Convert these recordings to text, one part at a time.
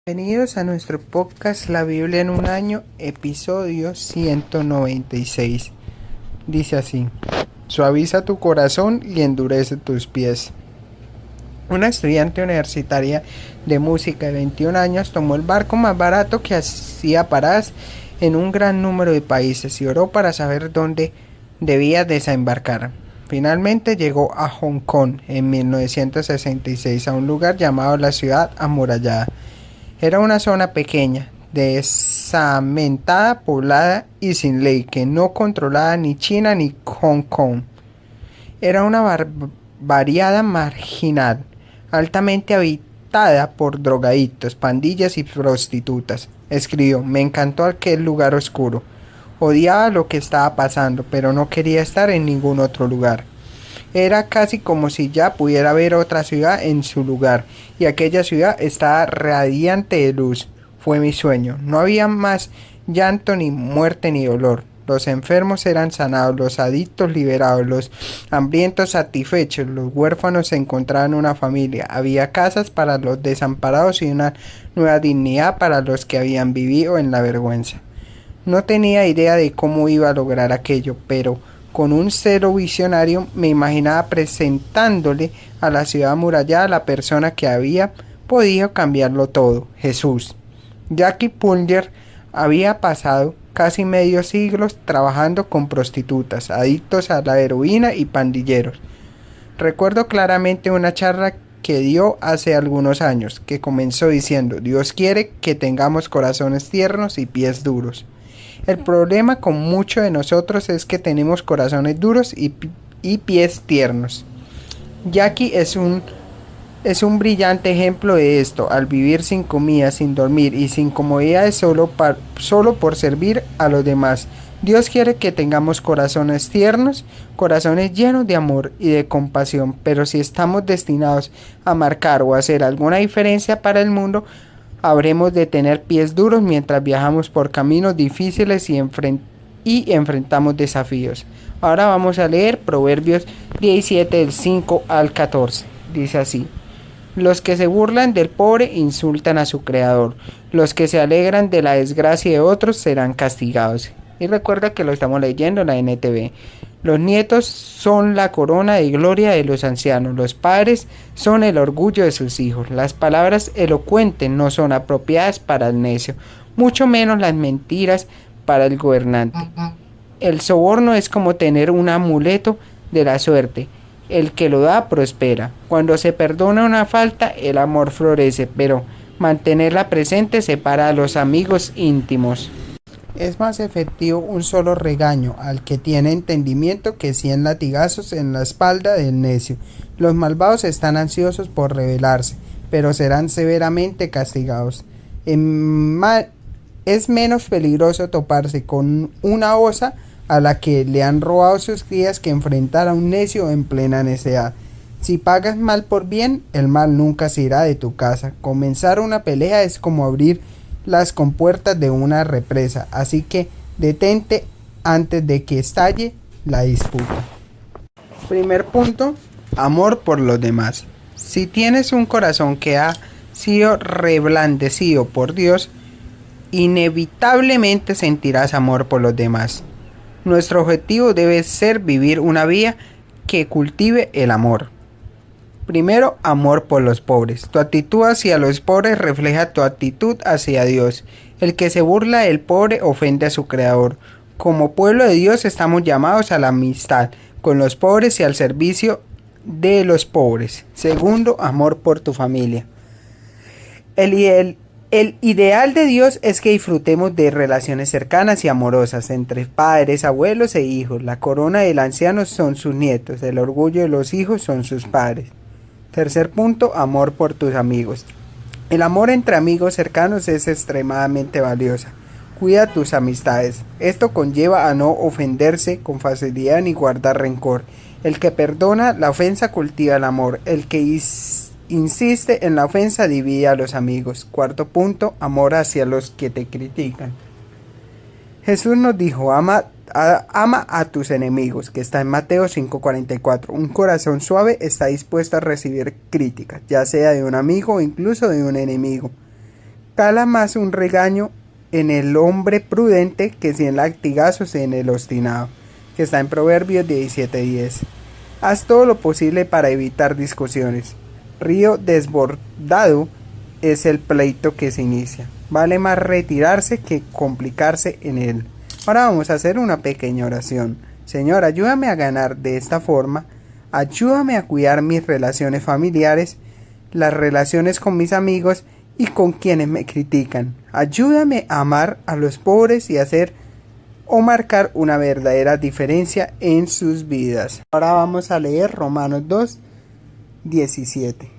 Bienvenidos a nuestro podcast La Biblia en un año, episodio 196. Dice así: suaviza tu corazón y endurece tus pies. Una estudiante universitaria de música de 21 años tomó el barco más barato que hacía paradas en un gran número de países y oró para saber dónde debía desembarcar. Finalmente llegó a Hong Kong en 1966, a un lugar llamado la Ciudad Amurallada. Era una zona pequeña, desamentada, poblada y sin ley, que no controlaba ni China ni Hong Kong. Era una variada marginal, altamente habitada por drogadictos, pandillas y prostitutas. Escribió: me encantó aquel lugar oscuro. Odiaba lo que estaba pasando, pero no quería estar en ningún otro lugar. Era casi como si ya pudiera ver otra ciudad en su lugar, y aquella ciudad estaba radiante de luz. Fue mi sueño. No había más llanto, ni muerte, ni dolor. Los enfermos eran sanados, los adictos liberados, los hambrientos satisfechos, los huérfanos encontraban una familia. Había casas para los desamparados y una nueva dignidad para los que habían vivido en la vergüenza. No tenía idea de cómo iba a lograr aquello, pero con un celo visionario me imaginaba presentándole a la ciudad amurallada a la persona que había podido cambiarlo todo: Jesús. Jackie Pullinger había pasado casi medio siglo trabajando con prostitutas, adictos a la heroína y pandilleros. Recuerdo claramente una charla que dio hace algunos años, que comenzó diciendo: Dios quiere que tengamos corazones tiernos y pies duros. El problema con muchos de nosotros es que tenemos corazones duros y pies tiernos. Jackie es un brillante ejemplo de esto, al vivir sin comida, sin dormir y sin comodidades solo por servir a los demás. Dios quiere que tengamos corazones tiernos, corazones llenos de amor y de compasión, pero si estamos destinados a marcar o hacer alguna diferencia para el mundo, habremos de tener pies duros mientras viajamos por caminos difíciles y enfrentamos desafíos. Ahora vamos a leer Proverbios 17 del 5 al 14. Dice así: los que se burlan del pobre insultan a su creador. Los que se alegran de la desgracia de otros serán castigados. Y recuerda que lo estamos leyendo en la NTV. Los nietos son la corona de gloria de los ancianos. Los padres son el orgullo de sus hijos. Las palabras elocuentes no son apropiadas para el necio, mucho menos las mentiras para el gobernante. El soborno es como tener un amuleto de la suerte. El que lo da prospera. Cuando se perdona una falta, el amor florece, pero mantenerla presente separa a los amigos íntimos. Es más efectivo un solo regaño al que tiene entendimiento que 100 latigazos en la espalda del necio. Los malvados están ansiosos por rebelarse, pero serán severamente castigados. Es menos peligroso toparse con una osa a la que le han robado sus crías que enfrentar a un necio en plena necedad. Si pagas mal por bien, el mal nunca se irá de tu casa. Comenzar una pelea es como abrir las compuertas de una represa, así que detente antes de que estalle la disputa. Primer punto: amor por los demás. Si tienes un corazón que ha sido reblandecido por Dios, inevitablemente sentirás amor por los demás. Nuestro objetivo debe ser vivir una vida que cultive el amor. Primero, amor por los pobres. Tu actitud hacia los pobres refleja tu actitud hacia Dios. El que se burla del pobre ofende a su creador. Como pueblo de Dios estamos llamados a la amistad con los pobres y al servicio de los pobres. Segundo, amor por tu familia. El ideal de Dios es que disfrutemos de relaciones cercanas y amorosas entre padres, abuelos e hijos. La corona del anciano son sus nietos, el orgullo de los hijos son sus padres. Tercer punto, amor por tus amigos. El amor entre amigos cercanos es extremadamente valiosa. Cuida tus amistades. Esto conlleva a no ofenderse con facilidad ni guardar rencor. El que perdona la ofensa cultiva el amor. El que insiste en la ofensa divide a los amigos. Cuarto punto, amor hacia los que te critican. Jesús nos dijo: ama a tus enemigos, que está en Mateo 5:44. Un corazón suave está dispuesto a recibir críticas, ya sea de un amigo o incluso de un enemigo. Cala más un regaño en el hombre prudente que 100 latigazos en el obstinado, que está en Proverbios 17:10. Haz todo lo posible para evitar discusiones. Río desbordado es el pleito que se inicia. Vale más retirarse que complicarse en él. Ahora vamos a hacer una pequeña oración. Señor, ayúdame a ganar de esta forma. Ayúdame a cuidar mis relaciones familiares, las relaciones con mis amigos y con quienes me critican. Ayúdame a amar a los pobres y hacer o marcar una verdadera diferencia en sus vidas. Ahora vamos a leer Romanos 2:17.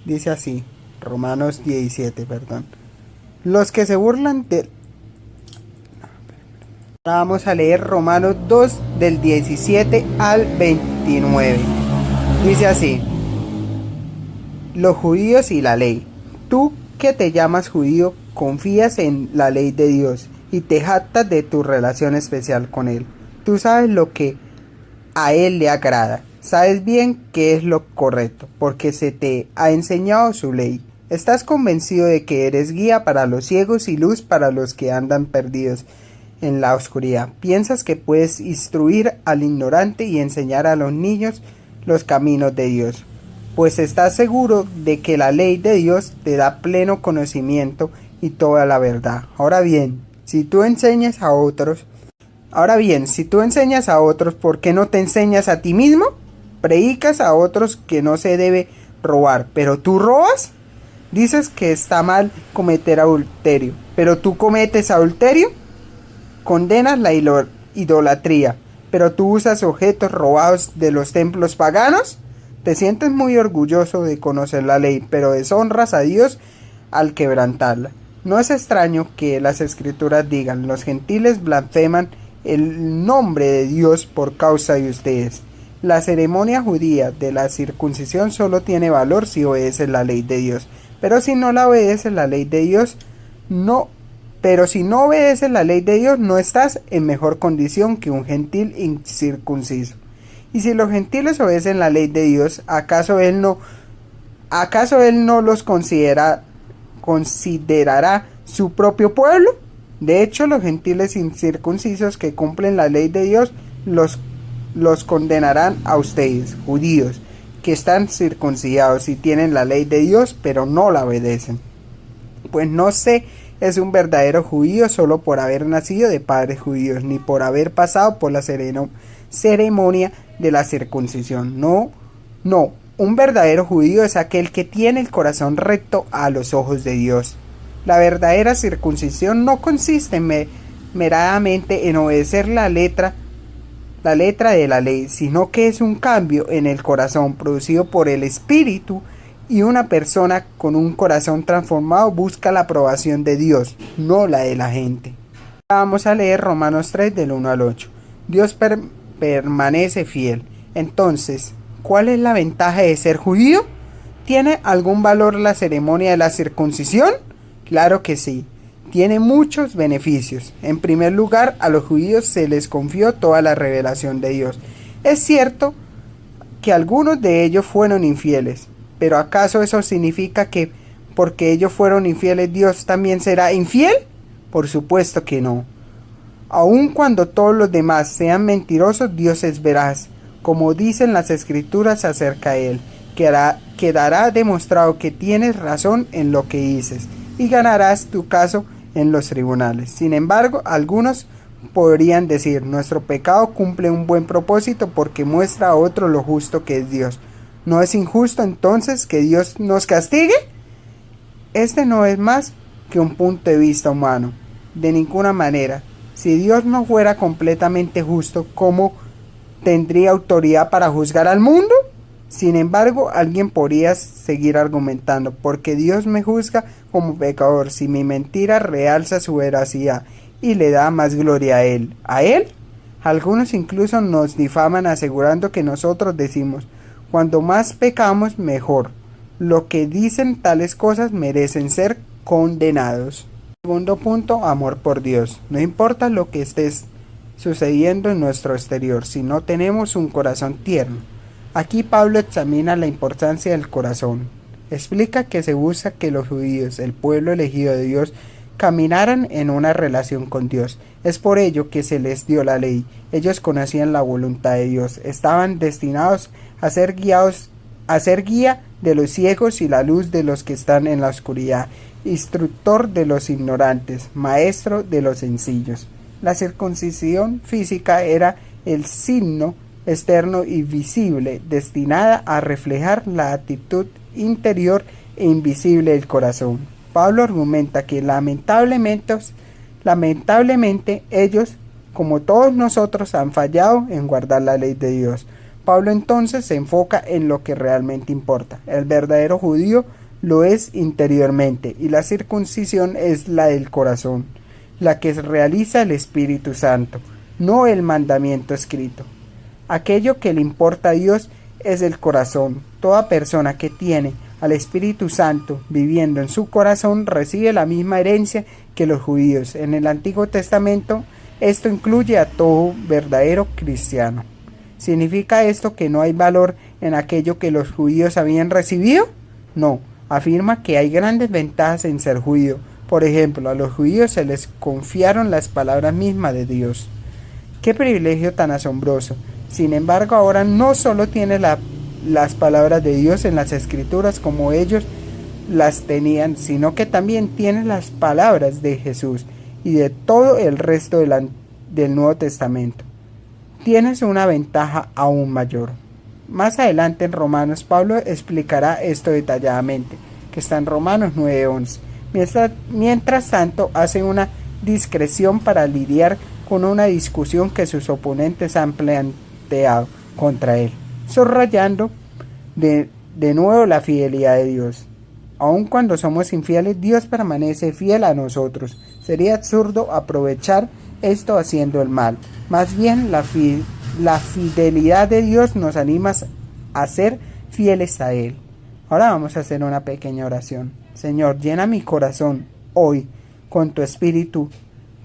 Dice así, Romanos 17, perdón. Los que se burlan de... Ahora vamos a leer Romanos 2 del 17 al 29. Dice así, los judíos y la ley. Tú que te llamas judío, confías en la ley de Dios y te jactas de tu relación especial con Él. Tú sabes lo que a Él le agrada. Sabes bien qué es lo correcto, porque se te ha enseñado su ley. Estás convencido de que eres guía para los ciegos y luz para los que andan perdidos en la oscuridad. Piensas que puedes instruir al ignorante y enseñar a los niños los caminos de Dios. Pues estás seguro de que la ley de Dios te da pleno conocimiento y toda la verdad. Ahora bien, si tú enseñas a otros, ¿por qué no te enseñas a ti mismo? Predicas a otros que no se debe robar, pero tú robas. Dices que está mal cometer adulterio, pero tú cometes adulterio. Condenas la idolatría, pero tú usas objetos robados de los templos paganos. Te sientes muy orgulloso de conocer la ley, pero deshonras a Dios al quebrantarla. No es extraño que las escrituras digan, los gentiles blasfeman el nombre de Dios por causa de ustedes. La ceremonia judía de la circuncisión solo tiene valor si obedeces la ley de Dios. Pero si no obedeces la ley de Dios, no estás en mejor condición que un gentil incircunciso. Y si los gentiles obedecen la ley de Dios, ¿acaso Él no los considerará su propio pueblo? De hecho, los gentiles incircuncisos que cumplen la ley de Dios los condenarán a ustedes, judíos, que están circuncidados y tienen la ley de Dios, pero no la obedecen. Pues no se es un verdadero judío solo por haber nacido de padres judíos, ni por haber pasado por la ceremonia de la circuncisión. No, un verdadero judío es aquel que tiene el corazón recto a los ojos de Dios. La verdadera circuncisión no consiste meradamente en obedecer la letra de la ley, sino que es un cambio en el corazón producido por el Espíritu, y una persona con un corazón transformado busca la aprobación de Dios, no la de la gente. Vamos a leer Romanos 3 del 1 al 8. Dios permanece fiel. Entonces, ¿cuál es la ventaja de ser judío? ¿Tiene algún valor la ceremonia de la circuncisión? Claro que sí. Tiene muchos beneficios. En primer lugar, a los judíos se les confió toda la revelación de Dios. Es cierto que algunos de ellos fueron infieles, pero ¿acaso eso significa que porque ellos fueron infieles Dios también será infiel? Por supuesto que no. Aun cuando todos los demás sean mentirosos, Dios es veraz, como dicen las escrituras acerca de Él. Quedará demostrado que tienes razón en lo que dices, y ganarás tu caso en los tribunales. Sin embargo, algunos podrían decir, nuestro pecado cumple un buen propósito porque muestra a otro lo justo que es Dios. ¿No es injusto entonces que Dios nos castigue? Este no es más que un punto de vista humano. De ninguna manera. Si Dios no fuera completamente justo, ¿cómo tendría autoridad para juzgar al mundo? Sin embargo, alguien podría seguir argumentando, porque Dios me juzga como pecador si mi mentira realza su veracidad y le da más gloria a Él. ¿A Él? Algunos incluso nos difaman asegurando que nosotros decimos, cuando más pecamos, mejor. Lo que dicen tales cosas merecen ser condenados. Segundo punto, amor por Dios. No importa lo que esté sucediendo en nuestro exterior, si no tenemos un corazón tierno. Aquí Pablo examina la importancia del corazón. Explica que se busca que los judíos, el pueblo elegido de Dios, caminaran en una relación con Dios. Es por ello que se les dio la ley. Ellos conocían la voluntad de Dios. Estaban destinados a ser guía de los ciegos y la luz de los que están en la oscuridad, instructor de los ignorantes, maestro de los sencillos. La circuncisión física era el signo externo y visible, destinada a reflejar la actitud interior e invisible del corazón. Pablo argumenta que lamentablemente ellos, como todos nosotros, han fallado en guardar la ley de Dios. Pablo entonces se enfoca en lo que realmente importa. El verdadero judío lo es interiormente y la circuncisión es la del corazón, la que realiza el Espíritu Santo, no el mandamiento escrito. Aquello que le importa a Dios es el corazón. Toda persona que tiene al Espíritu Santo viviendo en su corazón recibe la misma herencia que los judíos. En el Antiguo Testamento esto incluye a todo verdadero cristiano. ¿Significa esto que no hay valor en aquello que los judíos habían recibido? No, afirma que hay grandes ventajas en ser judío. Por ejemplo, a los judíos se les confiaron las palabras mismas de Dios. ¡Qué privilegio tan asombroso! Sin embargo, ahora no solo tiene las palabras de Dios en las Escrituras como ellos las tenían, sino que también tiene las palabras de Jesús y de todo el resto del Nuevo Testamento. Tienes una ventaja aún mayor. Más adelante en Romanos, Pablo explicará esto detalladamente, que está en Romanos 9:11. Mientras tanto, hace una discreción para lidiar con una discusión que sus oponentes han planteado contra él, subrayando de nuevo la fidelidad de Dios. Aun cuando somos infieles, Dios permanece fiel a nosotros. Sería absurdo aprovechar esto haciendo el mal. Más bien, la fidelidad de Dios nos anima a ser fieles a Él. Ahora vamos a hacer una pequeña oración. Señor, llena mi corazón hoy con tu espíritu,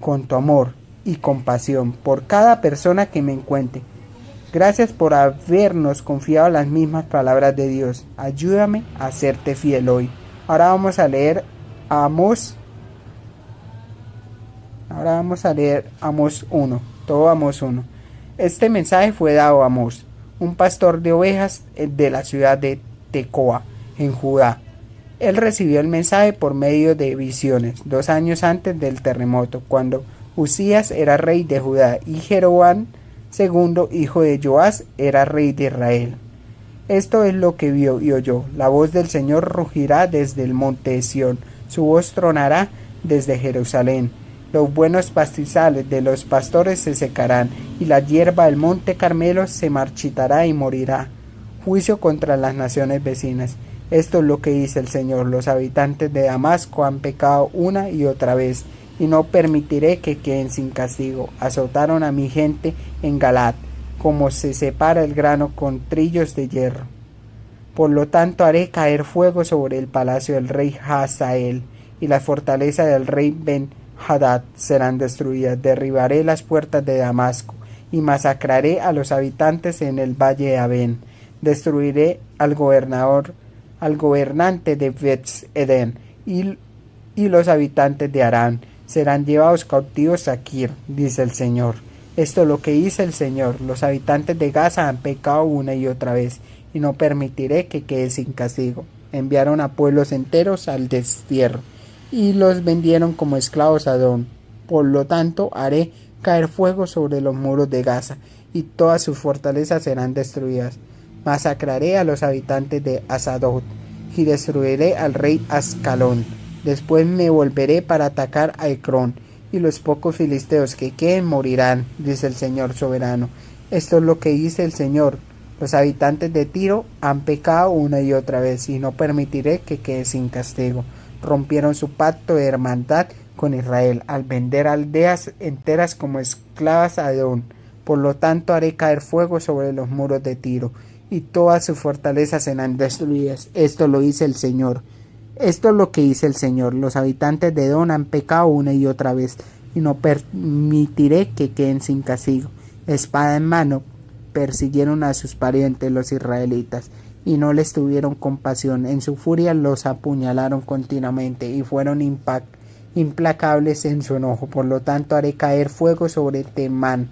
con tu amor y compasión por cada persona que me encuentre. Gracias por habernos confiado las mismas palabras de Dios. Ayúdame a serte fiel hoy. Ahora vamos a leer Amós 1, todo Amós 1. Este mensaje fue dado a Amós, un pastor de ovejas de la ciudad de Tecoa, en Judá. Él recibió el mensaje por medio de visiones, 2 años antes del terremoto, cuando Uzías era rey de Judá y Jeroboam II, hijo de Joás, era rey de Israel. Esto es lo que vio y oyó. La voz del Señor rugirá desde el monte de Sión, su voz tronará desde Jerusalén. Los buenos pastizales de los pastores se secarán, y la hierba del monte Carmelo se marchitará y morirá. Juicio contra las naciones vecinas. Esto es lo que dice el Señor. Los habitantes de Damasco han pecado una y otra vez, y no permitiré que queden sin castigo. Azotaron a mi gente en Galaad, como se separa el grano con trillos de hierro. Por lo tanto haré caer fuego sobre el palacio del rey Hazael, y la fortaleza del rey Ben-Hadad serán destruidas. Derribaré las puertas de Damasco, y masacraré a los habitantes en el valle de Abén. Destruiré al gobernante de Bet-Edén, y los habitantes de Harán serán llevados cautivos a Kir, dice el Señor. Esto es lo que dice el Señor. Los habitantes de Gaza han pecado una y otra vez, y no permitiré que quede sin castigo. Enviaron a pueblos enteros al destierro, y los vendieron como esclavos a Edom. Por lo tanto, haré caer fuego sobre los muros de Gaza, y todas sus fortalezas serán destruidas. Masacraré a los habitantes de Asdod, y destruiré al rey Ascalón. Después me volveré para atacar a Ecrón, y los pocos filisteos que queden morirán, dice el Señor soberano. Esto es lo que dice el Señor. Los habitantes de Tiro han pecado una y otra vez, y no permitiré que quede sin castigo. Rompieron su pacto de hermandad con Israel, al vender aldeas enteras como esclavas a Edom. Por lo tanto haré caer fuego sobre los muros de Tiro, y todas sus fortalezas serán destruidas. Esto lo dice el Señor. Esto es lo que dice el Señor. Los habitantes de Edom han pecado una y otra vez, y no permitiré que queden sin castigo. Espada en mano persiguieron a sus parientes los israelitas, y no les tuvieron compasión. En su furia los apuñalaron continuamente y fueron implacables en su enojo. Por lo tanto haré caer fuego sobre Temán,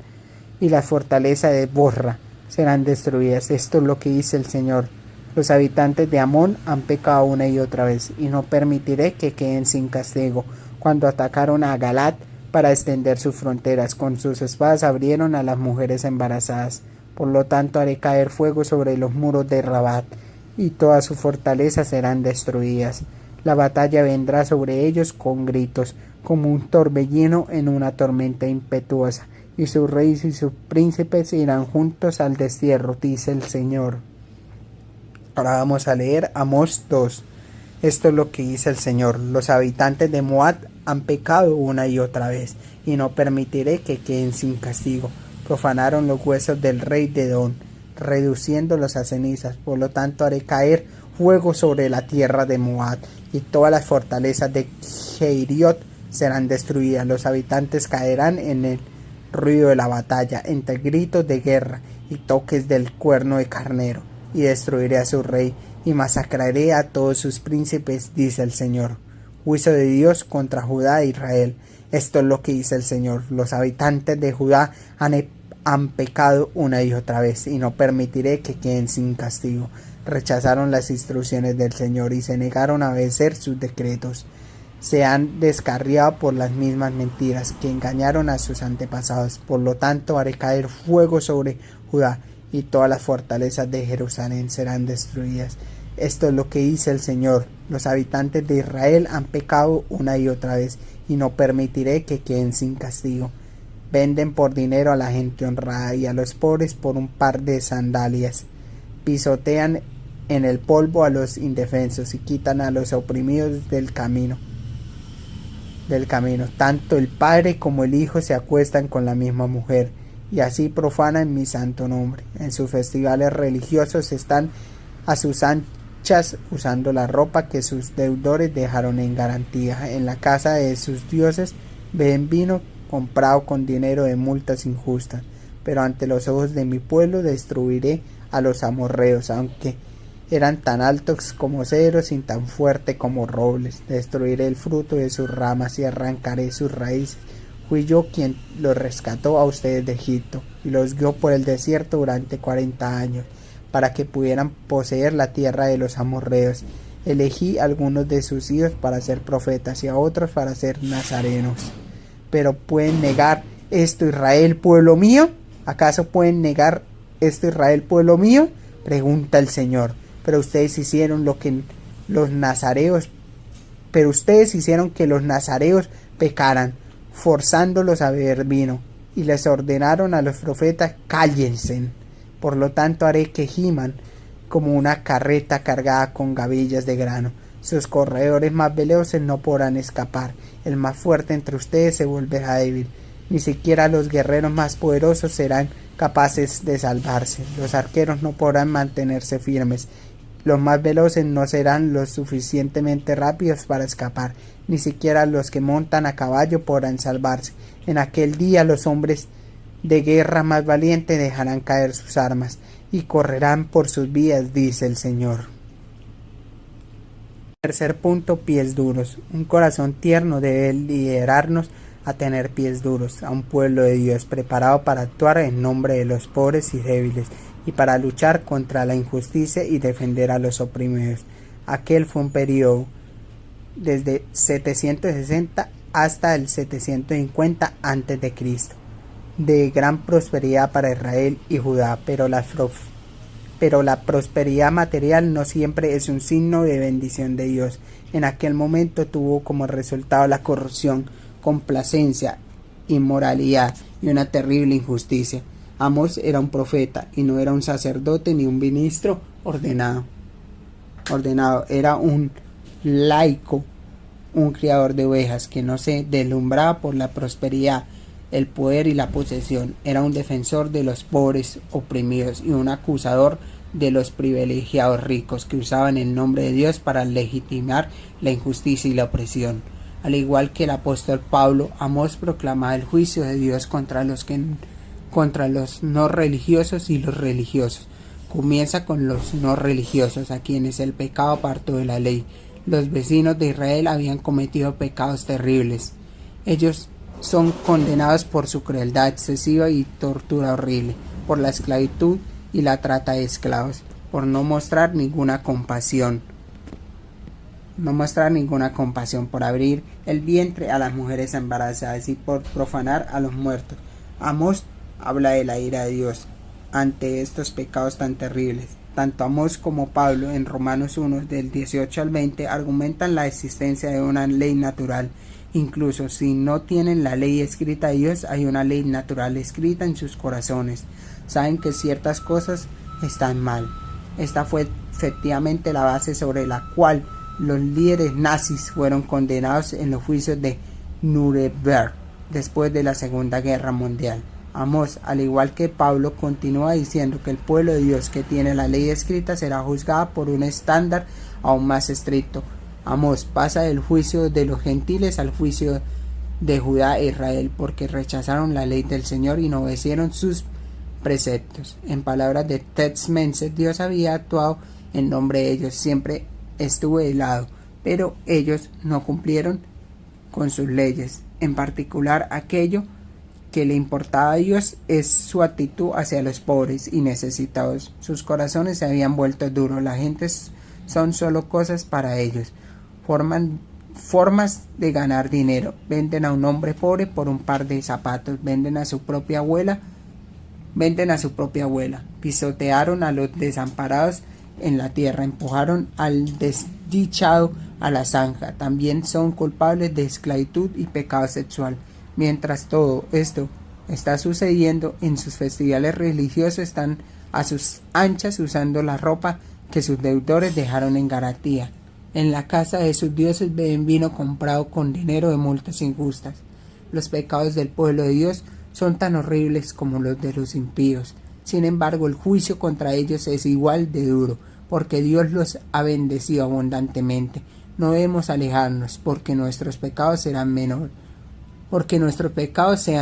y la fortaleza de Bosra serán destruidas. Esto es lo que dice el Señor. Los habitantes de Amón han pecado una y otra vez, y no permitiré que queden sin castigo. Cuando atacaron a Galat para extender sus fronteras, con sus espadas abrieron a las mujeres embarazadas. Por lo tanto haré caer fuego sobre los muros de Rabat, y todas sus fortalezas serán destruidas. La batalla vendrá sobre ellos con gritos, como un torbellino en una tormenta impetuosa, y sus reyes y sus príncipes irán juntos al destierro, dice el Señor. Ahora vamos a leer Amós 2. Esto es lo que dice el Señor. Los habitantes de Moab han pecado una y otra vez, y no permitiré que queden sin castigo. Profanaron los huesos del rey de Edom, reduciéndolos a cenizas. Por lo tanto haré caer fuego sobre la tierra de Moab, y todas las fortalezas de Keiriot serán destruidas. Los habitantes caerán en el ruido de la batalla, entre gritos de guerra y toques del cuerno de carnero, y destruiré a su rey, y masacraré a todos sus príncipes, dice el Señor. Juicio de Dios contra Judá e Israel. Esto es lo que dice el Señor. Los habitantes de Judá han pecado una y otra vez, y no permitiré que queden sin castigo. Rechazaron las instrucciones del Señor y se negaron a obedecer sus decretos. Se han descarriado por las mismas mentiras que engañaron a sus antepasados. Por lo tanto haré caer fuego sobre Judá, y todas las fortalezas de Jerusalén serán destruidas. Esto es lo que dice el Señor. Los habitantes de Israel han pecado una y otra vez, y no permitiré que queden sin castigo. Venden por dinero a la gente honrada y a los pobres por un par de sandalias. Pisotean en el polvo a los indefensos y quitan a los oprimidos del camino. Tanto el padre como el hijo se acuestan con la misma mujer, y así profanan mi santo nombre. En sus festivales religiosos están a sus anchas, usando la ropa que sus deudores dejaron en garantía. En la casa de sus dioses beben vino comprado con dinero de multas injustas. Pero ante los ojos de mi pueblo destruiré a los amorreos, aunque eran tan altos como cedros y tan fuertes como robles. Destruiré el fruto de sus ramas y arrancaré sus raíces. Fui yo quien los rescató a ustedes de Egipto, y los guió por el desierto durante 40 años, para que pudieran poseer la tierra de los amorreos. Elegí a algunos de sus hijos para ser profetas y a otros para ser nazarenos. Pero ¿pueden negar esto, Israel, pueblo mío? ¿Acaso pueden negar esto, Israel, pueblo mío? Pregunta el Señor. Pero ustedes hicieron que los nazareos pecaran, forzándolos a beber vino, y les ordenaron a los profetas: cállense. Por lo tanto haré que giman como una carreta cargada con gavillas de grano. Sus corredores más veloces no podrán escapar. El más fuerte entre ustedes se volverá débil. Ni siquiera los guerreros más poderosos serán capaces de salvarse. Los arqueros no podrán mantenerse firmes. Los más veloces no serán lo suficientemente rápidos para escapar. Ni siquiera los que montan a caballo podrán salvarse. En aquel día los hombres de guerra más valientes dejarán caer sus armas y correrán por sus vidas, dice el Señor. Tercer punto: pies duros. Un corazón tierno debe liderarnos a tener pies duros, a un pueblo de Dios preparado para actuar en nombre de los pobres y débiles, y para luchar contra la injusticia y defender a los oprimidos. Aquel fue un periodo desde 760 hasta el 750 a.C. de gran prosperidad para Israel y Judá, pero la prosperidad material no siempre es un signo de bendición de Dios. En aquel momento tuvo como resultado la corrupción, complacencia, inmoralidad y una terrible injusticia. Amós era un profeta y no era un sacerdote ni un ministro ordenado. Era un laico, un criador de ovejas que no se deslumbraba por la prosperidad, el poder y la posesión. Era un defensor de los pobres oprimidos y un acusador de los privilegiados ricos que usaban el nombre de Dios para legitimar la injusticia y la opresión. Al igual que el apóstol Pablo, Amós proclamaba el juicio de Dios contra los no religiosos y los religiosos, Comienza con los no religiosos, a quienes el pecado apartó de la ley. Los vecinos de Israel habían cometido pecados terribles. Ellos son condenados por su crueldad excesiva y tortura horrible, por la esclavitud y la trata de esclavos, por no mostrar ninguna compasión, por abrir el vientre a las mujeres embarazadas y por profanar a los muertos. Amós habla de la ira de Dios ante estos pecados tan terribles. Tanto Amós como Pablo en Romanos 1 del 18 al 20 argumentan la existencia de una ley natural. Incluso si no tienen la ley escrita de Dios, hay una ley natural escrita en sus corazones. Saben que ciertas cosas están mal. Esta fue efectivamente la base sobre la cual los líderes nazis fueron condenados en los juicios de Nuremberg después de la Segunda Guerra Mundial. Amós, al igual que Pablo, continúa diciendo que el pueblo de Dios que tiene la ley escrita será juzgada por un estándar aún más estricto. Amós pasa del juicio de los gentiles al juicio de Judá e Israel, porque rechazaron la ley del Señor y no obedecieron sus preceptos. En palabras de Ted Menses, Dios había actuado en nombre de ellos, siempre estuvo de lado, pero ellos no cumplieron con sus leyes. En particular, aquello que le importaba a Dios es su actitud hacia los pobres y necesitados. Sus corazones se habían vuelto duros. La gente son solo cosas para ellos. Formas de ganar dinero. Venden a un hombre pobre por un par de zapatos. Venden a su propia abuela. Pisotearon a los desamparados en la tierra. Empujaron al desdichado a la zanja. También son culpables de esclavitud y pecado sexual. Mientras todo esto está sucediendo, en sus festivales religiosos están a sus anchas usando la ropa que sus deudores dejaron en garantía. En la casa de sus dioses beben vino comprado con dinero de multas injustas. Los pecados del pueblo de Dios son tan horribles como los de los impíos. Sin embargo, el juicio contra ellos es igual de duro, porque Dios los ha bendecido abundantemente. No debemos alejarnos, porque nuestros pecados sean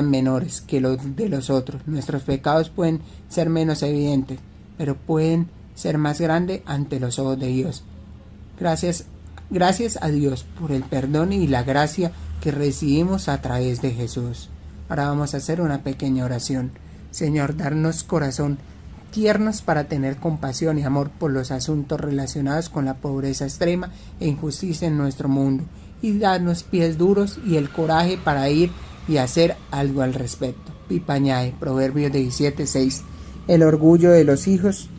menores que los de los otros. Nuestros pecados pueden ser menos evidentes, pero pueden ser más grandes ante los ojos de Dios. Gracias a Dios por el perdón y la gracia que recibimos a través de Jesús. Ahora vamos a hacer una pequeña oración. Señor, darnos corazón tiernos para tener compasión y amor por los asuntos relacionados con la pobreza extrema e injusticia en nuestro mundo, y darnos pies duros y el coraje para ir y hacer algo al respecto. Pipañae, Proverbios 17:6. El orgullo de los hijos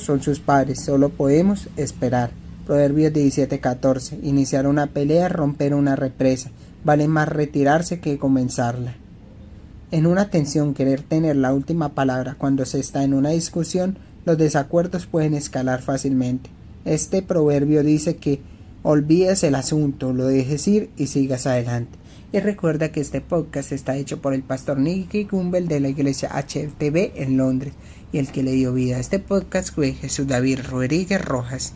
son sus padres, solo podemos esperar. Proverbios 17:14. Iniciar una pelea, romper una represa, vale más retirarse que comenzarla. En una tensión, querer tener la última palabra cuando se está en una discusión, los desacuerdos pueden escalar fácilmente. Este proverbio dice que olvides el asunto, lo dejes ir y sigas adelante. Y recuerda que este podcast está hecho por el pastor Nicky Gumbel de la iglesia HTB en Londres, y el que le dio vida a este podcast fue Jesús David Rodríguez Rojas.